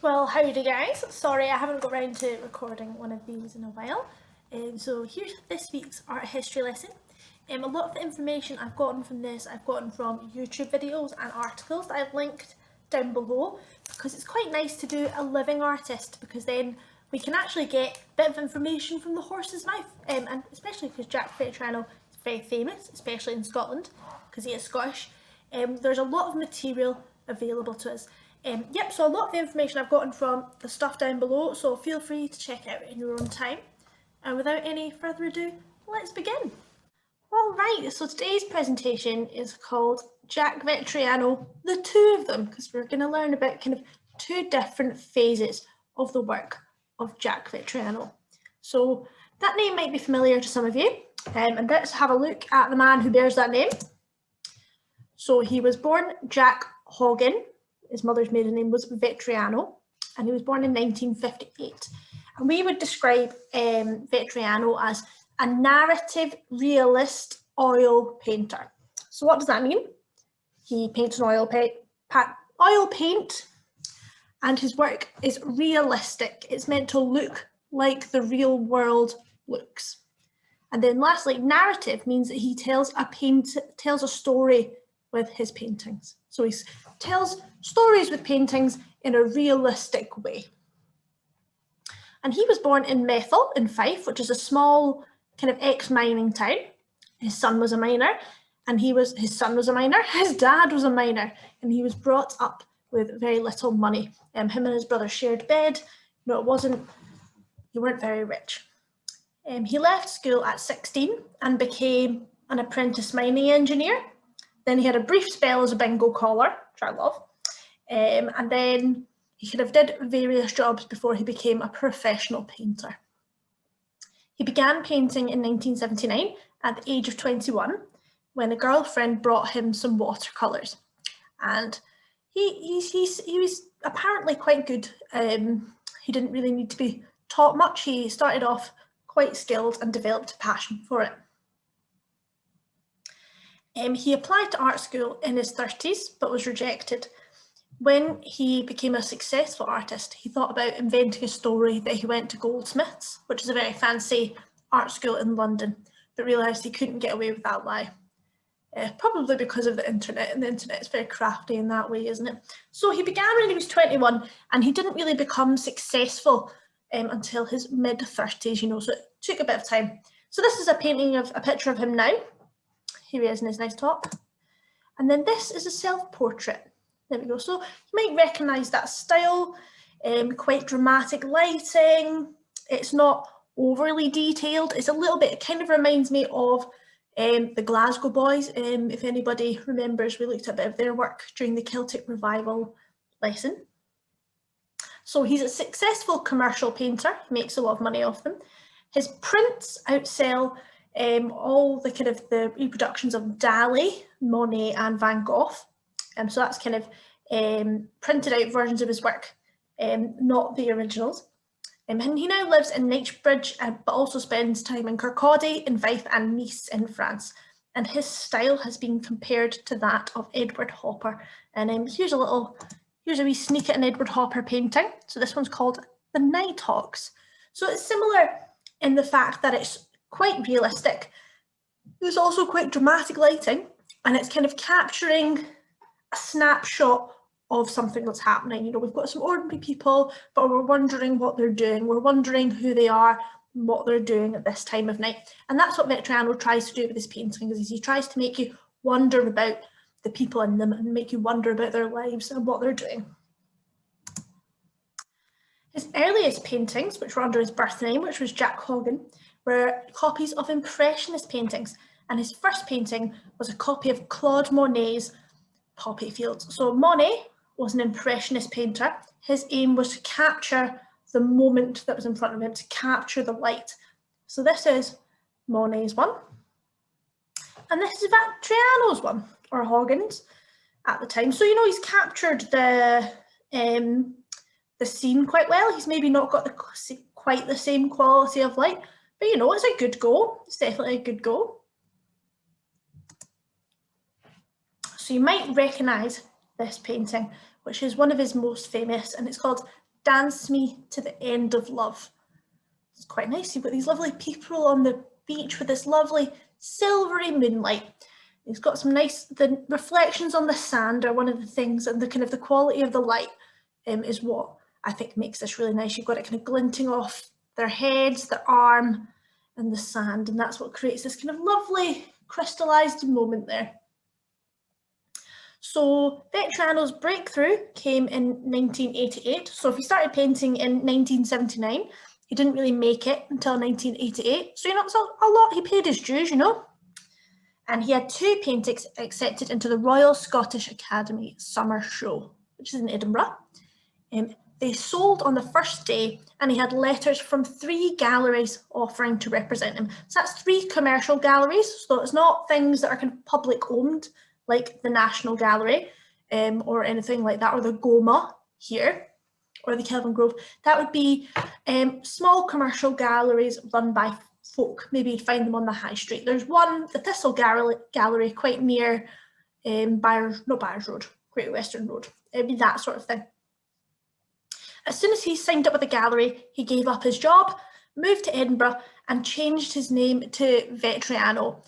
Well, howdy guys. Sorry I haven't got round to recording one of these in a while. So here's this week's art history lesson. A lot of the information I've gotten from this I've gotten from YouTube videos and articles that I've linked down below, because it's quite nice to do a living artist, because then we can actually get a bit of information from the horse's mouth, and especially because Jack Vettriano is very famous, especially in Scotland, because he is Scottish. There's a lot of material available to us. So a lot of the information I've gotten from the stuff down below, so feel free to check it out in your own time. And without any further ado, let's begin. Alright, so today's presentation is called Jack Vettriano, the two of them, because we're going to learn about kind of two different phases of the work of Jack Vettriano. So that name might be familiar to some of you, and let's have a look at the man who bears that name. So he was born Jack Hogan. His mother's maiden name was Vettriano, and he was born in 1958. And we would describe Vettriano as a narrative realist oil painter. So what does that mean? He paints in oil paint, and his work is realistic. It's meant to look like the real world looks. And then lastly, narrative means that he tells a story with his paintings. So he tells stories with paintings in a realistic way. And he was born in Methil in Fife, which is a small kind of ex-mining town. His son was a miner, and his dad was a miner, and he was brought up with very little money. Him and his brother shared bed. No, they weren't very rich. He left school at 16 and became an apprentice mining engineer. Then he had a brief spell as a bingo caller, which I love. And then he kind of did various jobs before he became a professional painter. He began painting in 1979 at the age of 21, when a girlfriend brought him some watercolours. And he was apparently quite good. He didn't really need to be taught much. He started off quite skilled and developed a passion for it. He applied to art school in his 30s, but was rejected. When he became a successful artist, he thought about inventing a story that he went to Goldsmiths, which is a very fancy art school in London, but realised he couldn't get away with that lie. Probably because of the internet, and the internet is very crafty in that way, isn't it? So he began when he was 21, and he didn't really become successful until his mid-30s, so it took a bit of time. So this is a picture of him now. Here he is in his nice top. And then this is a self-portrait. There we go. So you might recognise that style, quite dramatic lighting. It's not overly detailed. It's a little bit, it kind of reminds me of the Glasgow Boys. If anybody remembers, we looked at a bit of their work during the Celtic Revival lesson. So he's a successful commercial painter. He makes a lot of money off them. His prints outsell all the kind of the reproductions of Dali, Monet and Van Gogh. So that's kind of printed out versions of his work, not the originals. And he now lives in Knightsbridge, but also spends time in Kirkcaldy, in Fife and Nice in France. And his style has been compared to that of Edward Hopper. And here's a wee sneak at an Edward Hopper painting. So this one's called The Nighthawks. So it's similar in the fact that it's quite realistic. There's also quite dramatic lighting, and it's kind of capturing a snapshot of something that's happening. We've got some ordinary people, but we're wondering what they're doing. We're wondering who they are and what they're doing at this time of night. And that's what Vettriano tries to do with his paintings, is he tries to make you wonder about the people in them and make you wonder about their lives and what they're doing. His earliest paintings, which were under his birth name, which was Jack Hogan, were copies of Impressionist paintings. And his first painting was a copy of Claude Monet's Poppy Fields. So Monet was an Impressionist painter. His aim was to capture the moment that was in front of him, to capture the light. So this is Monet's one. And this is Vettriano's one, or Hogan's at the time. So, he's captured the scene quite well. He's maybe not got quite the same quality of light, but it's a good go. It's definitely a good go. So you might recognise this painting, which is one of his most famous, and it's called Dance Me to the End of Love. It's quite nice. You've got these lovely people on the beach with this lovely silvery moonlight. It's got some nice, the reflections on the sand are one of the things, and the kind of the quality of the light is what I think makes this really nice. You've got it kind of glinting off their heads, their arm, and the sand, and that's what creates this kind of lovely crystallized moment there. So Vettriano's breakthrough came in 1988. So if he started painting in 1979, he didn't really make it until 1988. So, you know, it's a lot. He paid his dues, you know. And he had 2 paintings accepted into the Royal Scottish Academy Summer Show, which is in Edinburgh. They sold on the first day, and he had letters from 3 galleries offering to represent him. So that's 3 commercial galleries. So it's not things that are kind of public owned, like the National Gallery or anything like that, or the Goma here, or the Kelvin Grove. That would be small commercial galleries run by folk. Maybe you'd find them on the high street. There's one, the Thistle Gallery, quite near Byers Road, Great Western Road. It'd be that sort of thing. As soon as he signed up with the gallery, he gave up his job, moved to Edinburgh, and changed his name to Vettriano,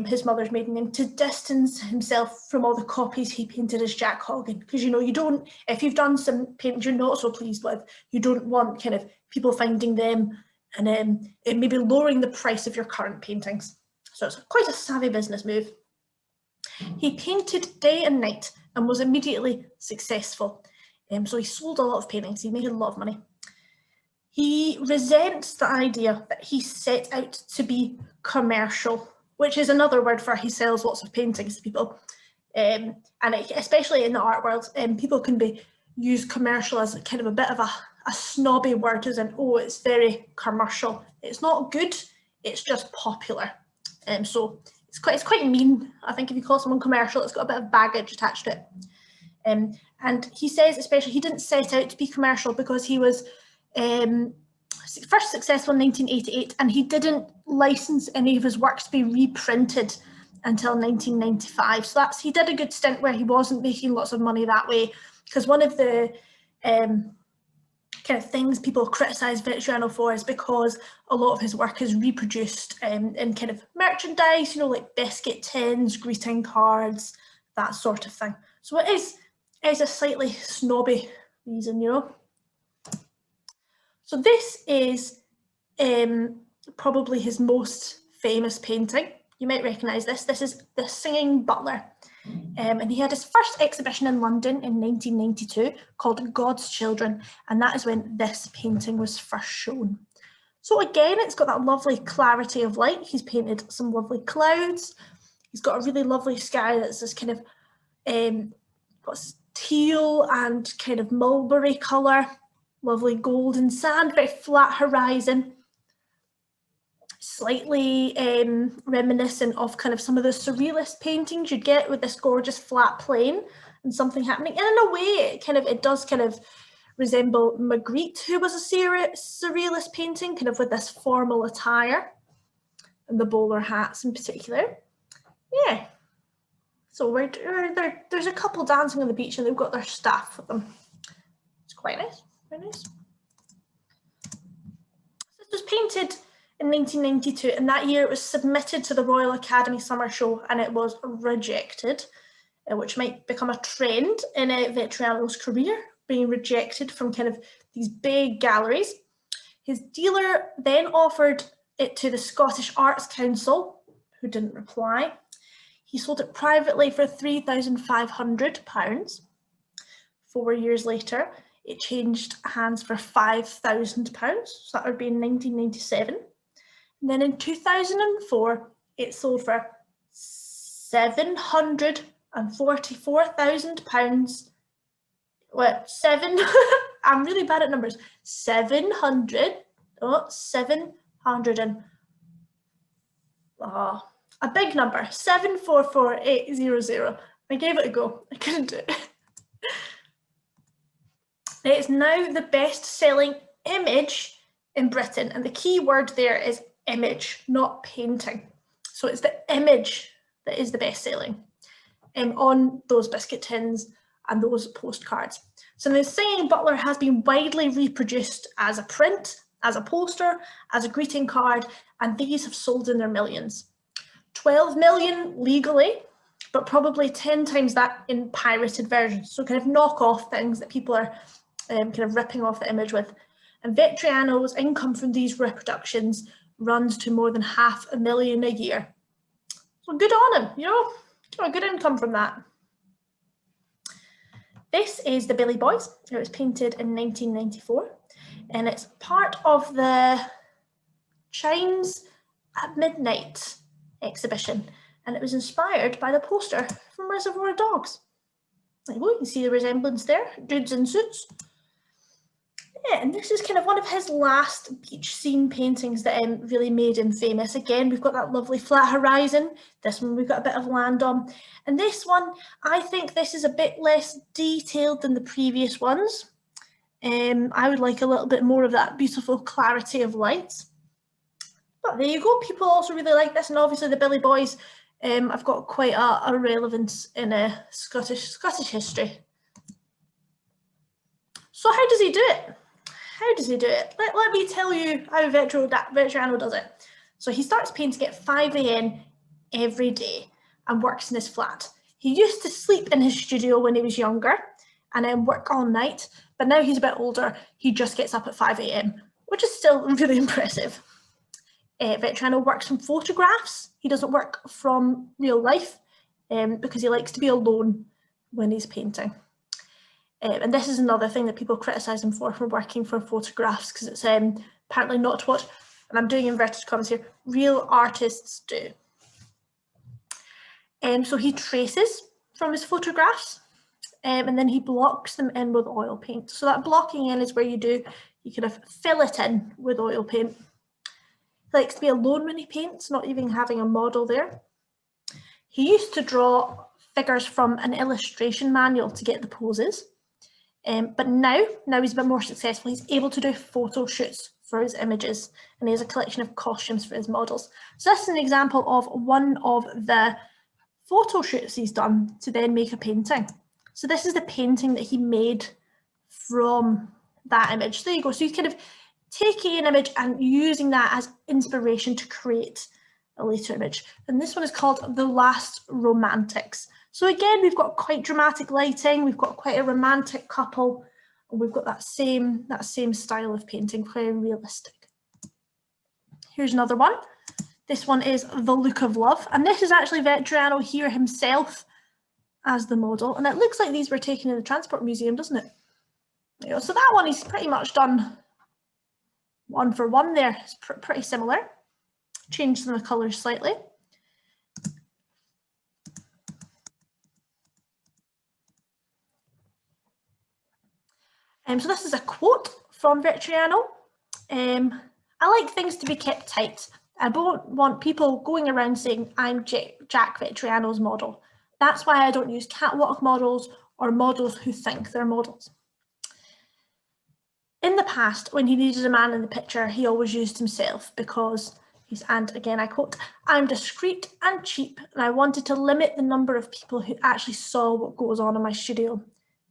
his mother's maiden name, to distance himself from all the copies he painted as Jack Hoggin. Because, you know, you don't, if you've done some paintings you're not so pleased with, you don't want kind of people finding them and maybe lowering the price of your current paintings. So it's quite a savvy business move. He painted day and night and was immediately successful. So he sold a lot of paintings, he made a lot of money. He resents the idea that he set out to be commercial, which is another word for he sells lots of paintings to people. And especially in the art world, people can use commercial as kind of a bit of a snobby word, as in, oh, it's very commercial. It's not good, it's just popular. So it's quite mean, I think, if you call someone commercial. It's got a bit of baggage attached to it. And he says, especially, he didn't set out to be commercial because he was first successful in 1988, and he didn't license any of his works to be reprinted until 1995. So he did a good stint where he wasn't making lots of money that way, because one of the kind of things people criticise Vettriano for is because a lot of his work is reproduced in kind of merchandise, you know, like biscuit tins, greeting cards, that sort of thing. So it is a slightly snobby reason, you know. So this is probably his most famous painting. You might recognise this. This is The Singing Butler. And he had his first exhibition in London in 1992 called God's Children, and that is when this painting was first shown. So again, it's got that lovely clarity of light. He's painted some lovely clouds. He's got a really lovely sky that's this kind of got teal and kind of mulberry colour, lovely golden sand, very flat horizon, slightly reminiscent of kind of some of the surrealist paintings you'd get with this gorgeous flat plane and something happening. And in a way, it does kind of resemble Magritte, who was a surrealist painting, kind of with this formal attire and the bowler hats in particular. Yeah. So there's a couple dancing on the beach, and they've got their staff with them. It's quite nice, very nice. This was painted in 1992, and that year it was submitted to the Royal Academy Summer Show, and it was rejected, which might become a trend in Vettriano's career, being rejected from kind of these big galleries. His dealer then offered it to the Scottish Arts Council, who didn't reply. He sold it privately for £3,500. 4 years later, it changed hands for £5,000, so that would be in 1997. And then in 2004, it sold for £744,000. Well, I'm really bad at numbers. 700 and a big number, 744800. I gave it a go. I couldn't do it. It is now the best-selling image in Britain, and the key word there is image, not painting. So it's the image that is the best-selling on those biscuit tins and those postcards. So the Singing Butler has been widely reproduced as a print, as a poster, as a greeting card, and these have sold in their millions. 12 million legally, but probably 10 times that in pirated versions. So kind of knockoff things that people are kind of ripping off the image with. And Vettriano's income from these reproductions runs to more than $500,000 a year. So good on him, you know, a good income from that. This is the Billy Boys. It was painted in 1994, and it's part of the Chimes at Midnight exhibition, and it was inspired by the poster from Reservoir Dogs. There you go, you can see the resemblance there, dudes in suits. Yeah, and this is kind of one of his last beach scene paintings that really made him famous. Again, we've got that lovely flat horizon. This one we've got a bit of land on. And this one, I think this is a bit less detailed than the previous ones. I would like a little bit more of that beautiful clarity of light. But there you go, people also really like this, and obviously the Billy Boys have got quite a relevance in Scottish history. So how does he do it? How does he do it? Let me tell you how Vettriano does it. So he starts painting at 5 AM every day and works in his flat. He used to sleep in his studio when he was younger and then work all night, but now he's a bit older, he just gets up at 5 AM, which is still really impressive. Vettriano works from photographs. He doesn't work from real life because he likes to be alone when he's painting. And this is another thing that people criticise him for working for photographs, because it's apparently not what, and I'm doing inverted commas here, real artists do. So he traces from his photographs and then he blocks them in with oil paint. So that blocking in is where you kind of fill it in with oil paint. He likes to be alone when he paints, not even having a model there. He used to draw figures from an illustration manual to get the poses. But now he's a bit more successful. He's able to do photo shoots for his images, and he has a collection of costumes for his models. So this is an example of one of the photo shoots he's done to then make a painting. So this is the painting that he made from that image. So there you go. So he's kind of taking an image and using that as inspiration to create a later image. And this one is called The Last Romantics. So again, we've got quite dramatic lighting, we've got quite a romantic couple, and we've got that same style of painting, very realistic. Here's another one. This one is The Look of Love, and this is actually Vettriano here himself as the model, and it looks like these were taken in the Transport Museum, doesn't it? You know, so that one he's pretty much done one for one there. It's pretty similar. Changed the colours slightly. So this is a quote from Vettriano. I like things to be kept tight. I don't want people going around saying I'm Jack Vettriano's model. That's why I don't use catwalk models or models who think they're models. In the past, when he needed a man in the picture, he always used himself because and again I quote, I'm discreet and cheap and I wanted to limit the number of people who actually saw what goes on in my studio.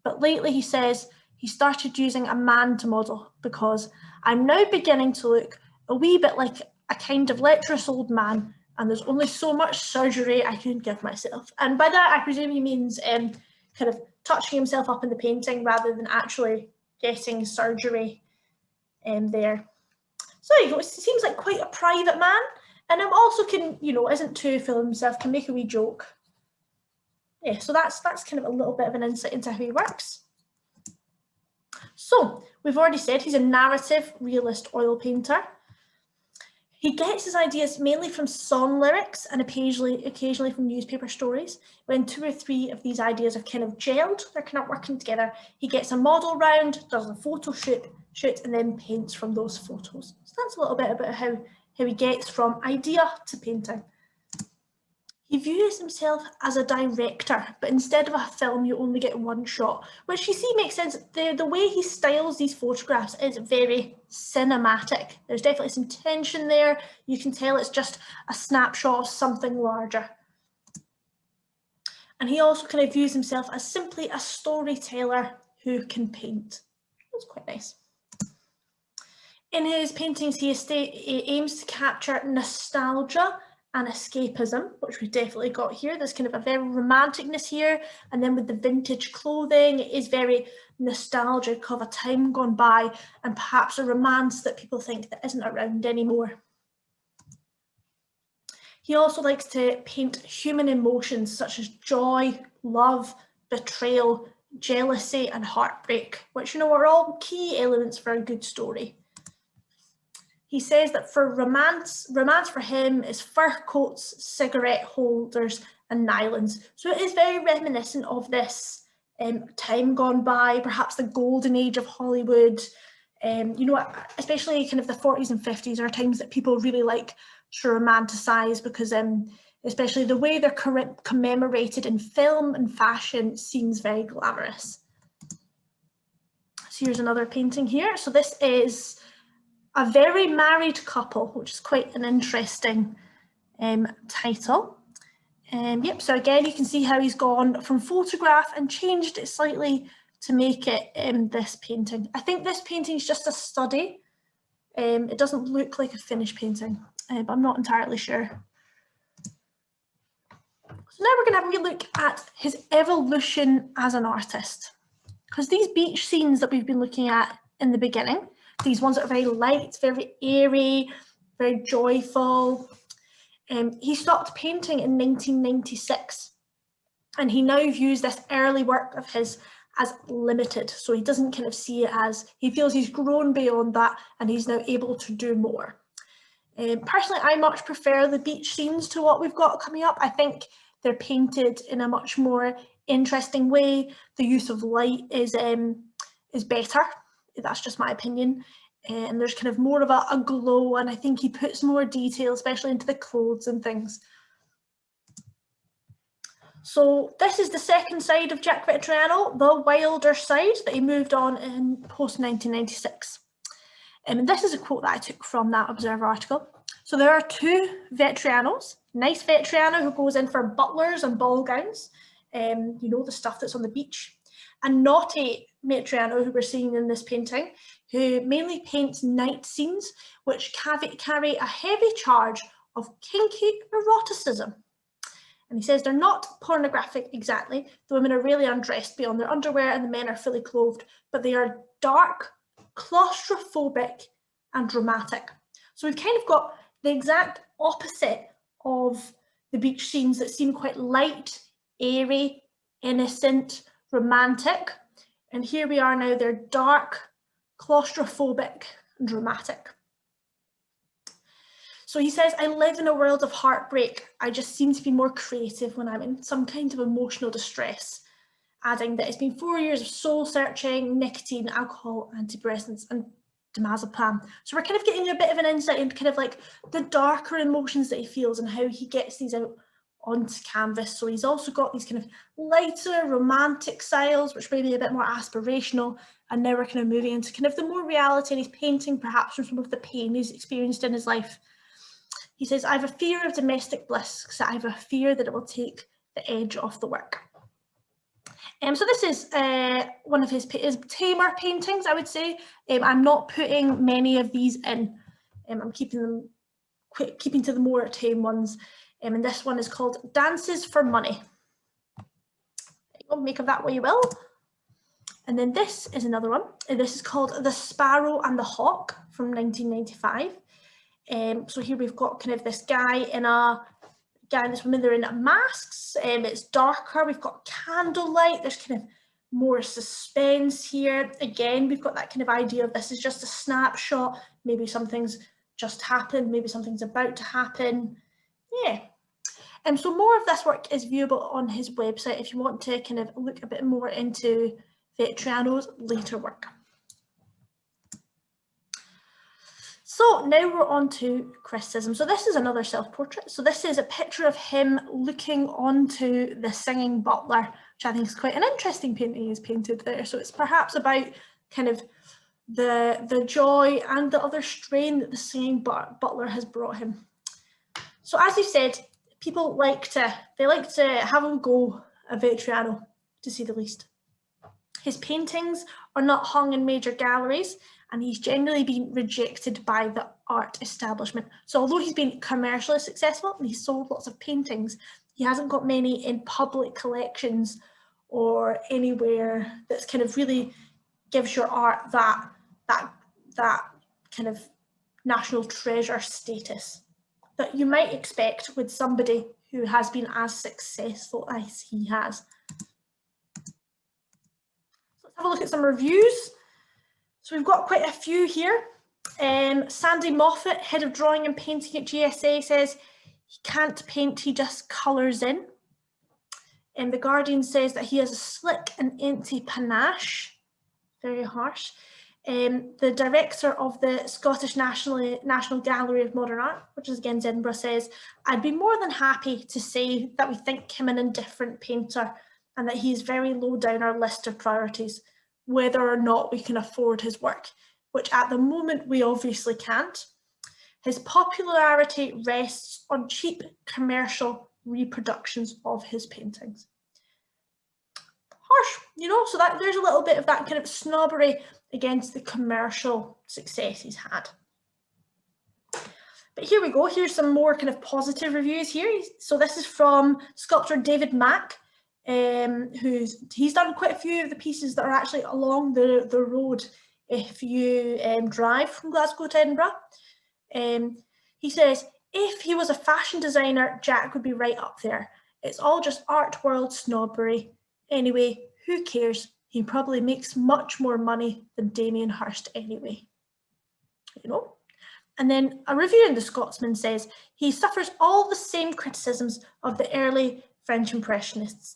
But lately, he says, he started using a man to model because I'm now beginning to look a wee bit like a kind of lecherous old man, and there's only so much surgery I can give myself. And by that, I presume he means kind of touching himself up in the painting rather than actually getting surgery there. So there you go, it seems like quite a private man, and also can, you know, isn't too full of himself, can make a wee joke. Yeah, so that's kind of a little bit of an insight into how he works. So we've already said he's a narrative realist oil painter. He gets his ideas mainly from song lyrics and occasionally from newspaper stories. When 2 or 3 of these ideas are kind of gelled, they're kind of working together, he gets a model round, does a photo shoot, and then paints from those photos. So that's a little bit about how he gets from idea to painting. He views himself as a director, but instead of a film, you only get one shot, which you see makes sense. The way he styles these photographs is very cinematic. There's definitely some tension there. You can tell it's just a snapshot of something larger. And he also kind of views himself as simply a storyteller who can paint. That's quite nice. In his paintings, he aims to capture nostalgia and escapism, which we've definitely got here. There's kind of a very romanticness here, and then with the vintage clothing, it is very nostalgic of a time gone by and perhaps a romance that people think that isn't around anymore. He also likes to paint human emotions such as joy, love, betrayal, jealousy, and heartbreak, which, you know, are all key elements for a good story. He says that for romance for him is fur coats, cigarette holders, and nylons. So it is very reminiscent of this time gone by, perhaps the golden age of Hollywood. You know, especially kind of the 40s and 50s are times that people really like to romanticize because especially the way they're commemorated in film and fashion seems very glamorous. So here's another painting here. So this is a very married couple, which is quite an interesting title. Yep, so again, you can see how he's gone from photograph and changed it slightly to make it this painting. I think this painting is just a study. It doesn't look like a finished painting, but I'm not entirely sure. So now we're going to have a wee look at his evolution as an artist. Because these beach scenes that we've been looking at in the beginning, these ones that are very light, very airy, very joyful. He stopped painting in 1996, and he now views this early work of his as limited. So he doesn't kind of see it as, he feels he's grown beyond that and he's now able to do more. Personally, I much prefer the beach scenes to what we've got coming up. I think they're painted in a much more interesting way. The use of light is better. That's just my opinion. And there's kind of more of a glow, and I think he puts more detail, especially into the clothes and things. So this is the second side of Jack Vettriano, the wilder side that he moved on in post-1996. And this is a quote that I took from that Observer article. So there are two Vettrianos. Nice Vettriano who goes in for butlers and ball gowns, you know, the stuff that's on the beach. And naughty Vettriano, who we're seeing in this painting, who mainly paints night scenes, which carry a heavy charge of kinky eroticism. And he says they're not pornographic exactly. The women are really undressed beyond their underwear and the men are fully clothed, but they are dark, claustrophobic, and dramatic. So we've kind of got the exact opposite of the beach scenes that seem quite light, airy, innocent, romantic. And here we are now, they're dark, claustrophobic, and dramatic. So he says, I live in a world of heartbreak. I just seem to be more creative when I'm in some kind of emotional distress. Adding that it's been 4 years of soul searching, nicotine, alcohol, antidepressants, and diazepam. So we're kind of getting a bit of an insight into kind of like the darker emotions that he feels and how he gets these out onto canvas. So he's also got these kind of lighter romantic styles, which may be a bit more aspirational. And now we're kind of moving into kind of the more reality, and he's painting perhaps from some of the pain he's experienced in his life. He says, I have a fear of domestic bliss because I have a fear that it will take the edge off the work. So this is one of his tamer paintings, I would say. I'm not putting many of these in. I'm keeping to the more tame ones. And this one is called Dances for Money. Make of that what you will. And then this is another one. This is called The Sparrow and the Hawk from 1995. So here we've got kind of this guy and this woman, they're in masks. It's darker. We've got candlelight. There's kind of more suspense here. Again, we've got that kind of idea of this is just a snapshot. Maybe something's just happened. Maybe something's about to happen. Yeah. So more of this work is viewable on his website if you want to kind of look a bit more into Vettriano's later work. So now we're on to criticism. So this is another self-portrait. So this is a picture of him looking onto the Singing Butler, which I think is quite an interesting painting he's painted there. So it's perhaps about kind of the joy and the other strain that the Singing Butler has brought him. So as you said, people like to have a go a Vettriano, to say the least. His paintings are not hung in major galleries, and he's generally been rejected by the art establishment. So although he's been commercially successful and he's sold lots of paintings, he hasn't got many in public collections or anywhere that's kind of really gives your art that kind of national treasure status that you might expect with somebody who has been as successful as he has. So let's have a look at some reviews. So we've got quite a few here. Sandy Moffat, head of drawing and painting at GSA, says he can't paint, he just colours in. And The Guardian says that he has a slick and empty panache. Very harsh. The director of the Scottish National Gallery of Modern Art, which is again Edinburgh, says, I'd be more than happy to say that we think him an indifferent painter and that he's very low down our list of priorities, whether or not we can afford his work, which at the moment we obviously can't. His popularity rests on cheap commercial reproductions of his paintings. Harsh, you know, so that there's a little bit of that kind of snobbery against the commercial success he's had. But here we go, here's some more kind of positive reviews here. So this is from sculptor David Mack, he's done quite a few of the pieces that are actually along the road if you drive from Glasgow to Edinburgh. He says, if he was a fashion designer, Jack would be right up there. It's all just art world snobbery. Anyway, who cares? He probably makes much more money than Damien Hirst anyway. You know? And then a review in The Scotsman says, he suffers all the same criticisms of the early French Impressionists.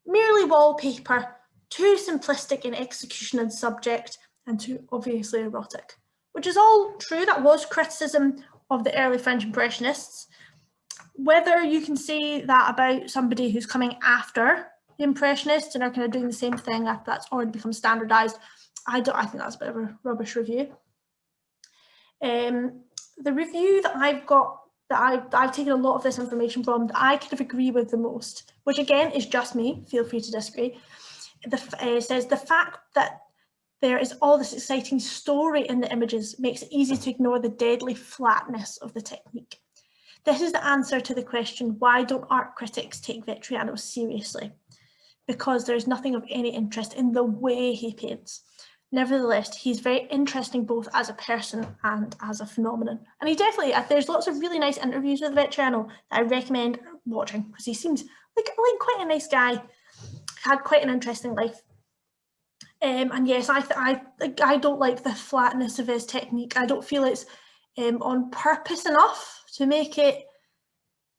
Merely wallpaper, too simplistic in execution and subject, and too obviously erotic. Which is all true, that was criticism of the early French Impressionists. Whether you can say that about somebody who's coming after the Impressionists and are kind of doing the same thing after that's already become standardized, I think that's a bit of a rubbish review. The review that I've got, that I've taken a lot of this information from, that I kind of agree with the most, which again is just me, feel free to disagree, says the fact that there is all this exciting story in the images makes it easy to ignore the deadly flatness of the technique. This is the answer to the question, why don't art critics take Vettriano seriously? Because there's nothing of any interest in the way he paints. Nevertheless, he's very interesting both as a person and as a phenomenon. And he definitely, there's lots of really nice interviews with Vettriano that I recommend watching because he seems like quite a nice guy, had quite an interesting life. And yes, I don't like the flatness of his technique. I don't feel it's on purpose enough to make it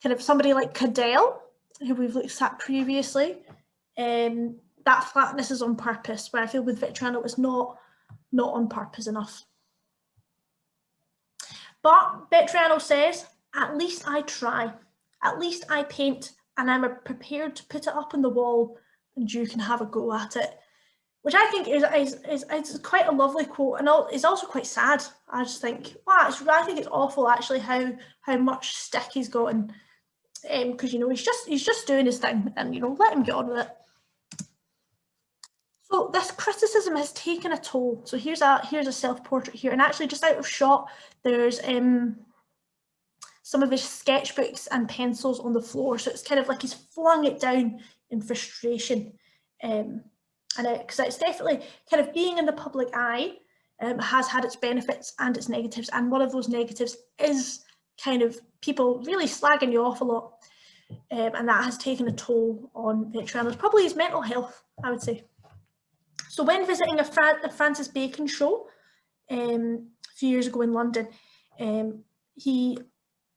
kind of somebody like Cadell, who we've looked at previously. That flatness is on purpose, where I feel with Vettriano it's not on purpose enough. But Vettriano says, at least I try, at least I paint, and I'm prepared to put it up on the wall and you can have a go at it. Which I think is quite a lovely quote, and it's also quite sad. I just think, wow, I think it's awful actually how much stick he's gotten, because you know he's just doing his thing, and you know let him get on with it. So this criticism has taken a toll. So here's a self-portrait here, and actually just out of shot, there's some of his sketchbooks and pencils on the floor. So it's kind of like he's flung it down in frustration. And because it's definitely kind of being in the public eye has had its benefits and its negatives, and one of those negatives is kind of people really slagging you off a lot, and that has taken a toll on Vettriano's, probably his mental health, I would say. So when visiting a Francis Bacon show a few years ago in London, he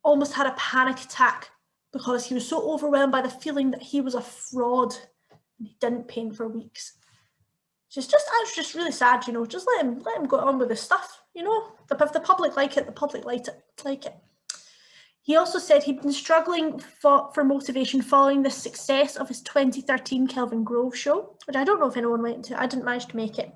almost had a panic attack because he was so overwhelmed by the feeling that he was a fraud and he didn't paint for weeks. It's just really sad, you know. Just let him go on with his stuff, you know. If the public like it, the public like it. He also said he'd been struggling for motivation following the success of his 2013 Kelvin Grove show, which I don't know if anyone went to. I didn't manage to make it,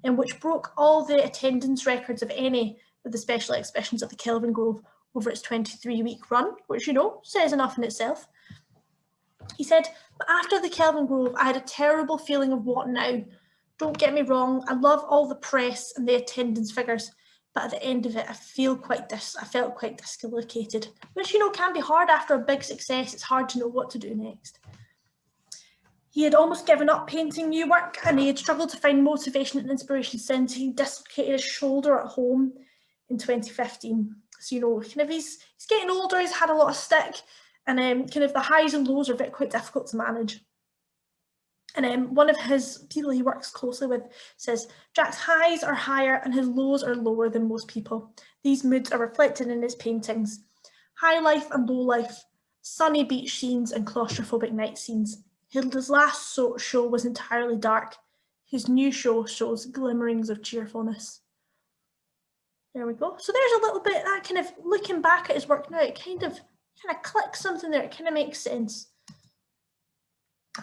and which broke all the attendance records of any of the special exhibitions at the Kelvin Grove over its 23-week run, which, you know, says enough in itself. He said, but after the Kelvin Grove, I had a terrible feeling of what now? Don't get me wrong, I love all the press and the attendance figures, but at the end of it, I felt quite dislocated, which, you know, can be hard after a big success. It's hard to know what to do next. He had almost given up painting new work, and he had struggled to find motivation and inspiration since he dislocated his shoulder at home in 2015. So, you know, kind of he's getting older, he's had a lot of stick, and kind of the highs and lows are quite difficult to manage. And one of his people he works closely with says, Jack's highs are higher and his lows are lower than most people. These moods are reflected in his paintings. High life and low life, sunny beach scenes and claustrophobic night scenes. His last show was entirely dark. His new show shows glimmerings of cheerfulness. There we go. So there's a little bit that kind of looking back at his work now, it kind of clicks something there. It kind of makes sense.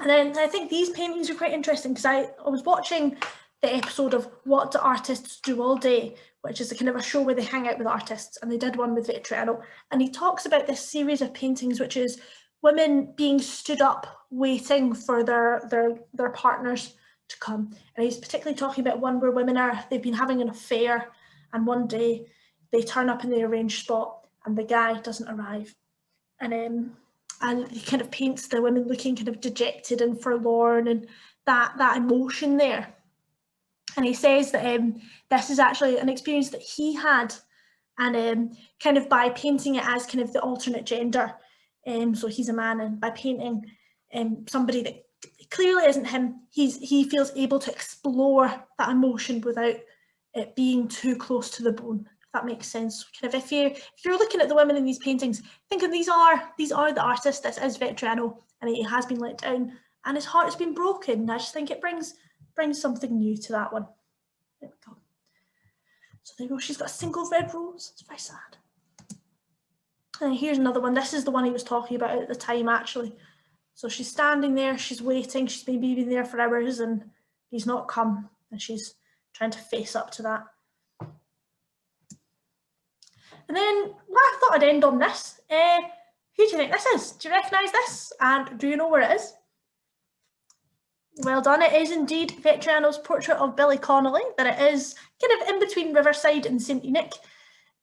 And then I think these paintings are quite interesting because I was watching the episode of What Do Artists Do All Day, which is a kind of a show where they hang out with artists, and they did one with Vettriano, and he talks about this series of paintings, which is women being stood up waiting for their partners to come. And he's particularly talking about one where they've been having an affair, and one day they turn up in the arranged spot and the guy doesn't arrive. And he kind of paints the women looking kind of dejected and forlorn, and that emotion there. And he says that this is actually an experience that he had, and kind of by painting it as kind of the alternate gender, so he's a man, and by painting somebody that clearly isn't him, he feels able to explore that emotion without it being too close to the bone. That makes sense. Kind of if you're looking at the women in these paintings, thinking these are the artist, this is Vettriano, and he has been let down and his heart has been broken. I just think it brings something new to that one. There we go. So there you go. She's got a single red rose. It's very sad. And here's another one. This is the one he was talking about at the time, actually. So she's standing there, she's waiting, she's maybe been there for hours and he's not come, and she's trying to face up to that. And then, well, I thought I'd end on this. Who do you think this is? Do you recognise this? And do you know where it is? Well done. It is indeed Vettriano's portrait of Billy Connolly. That it is kind of in between Riverside and St Enoch.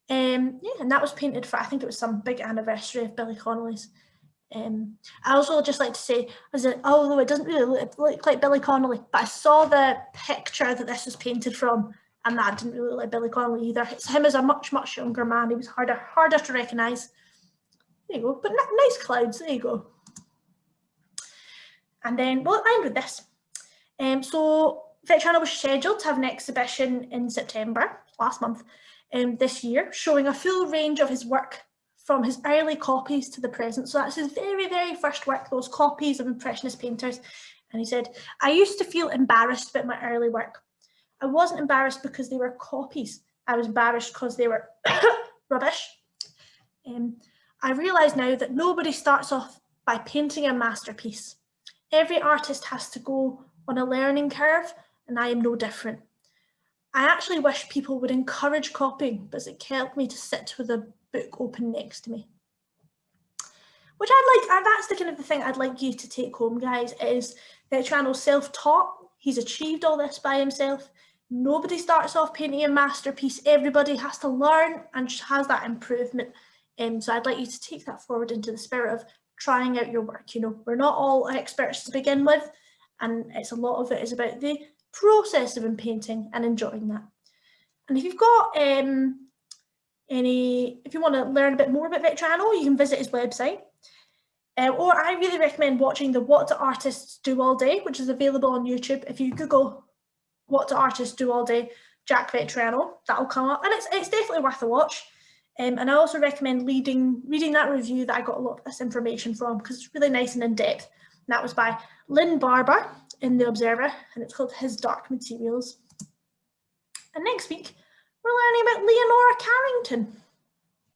Yeah, and that was painted for, I think it was some big anniversary of Billy Connolly's. I also just like to say, although it doesn't really look like Billy Connolly, but I saw the picture that this was painted from, and that didn't really look like Billy Connolly either. It's him as a much younger man. He was harder to recognise. There you go. But nice clouds. There you go. And then we'll end with this. So Vettriano was scheduled to have an exhibition in September last month, this year, showing a full range of his work from his early copies to the present. So that's his very first work, those copies of Impressionist painters. And he said, I used to feel embarrassed about my early work. I wasn't embarrassed because they were copies. I was embarrassed because they were rubbish. I realise now that nobody starts off by painting a masterpiece. Every artist has to go on a learning curve, and I am no different. I actually wish people would encourage copying, but it helped me to sit with a book open next to me. Which that's the kind of the thing I'd like you to take home, guys, is Vettriano's self-taught. He's achieved all this by himself. Nobody starts off painting a masterpiece. Everybody has to learn and has that improvement. So I'd like you to take that forward into the spirit of trying out your work. You know, we're not all experts to begin with, and it's a lot of it is about the process of painting and enjoying that. And if you've got if you want to learn a bit more about Vettriano, you can visit his website. Or I really recommend watching the What Do Artists Do All Day, which is available on YouTube. If you Google What Do Artists Do All Day, Jack Vettriano, that'll come up, and it's definitely worth a watch. And I also recommend reading that review that I got a lot of this information from, because it's really nice and in-depth. And that was by Lynn Barber in The Observer, and it's called His Dark Materials. And next week, we're learning about Leonora Carrington.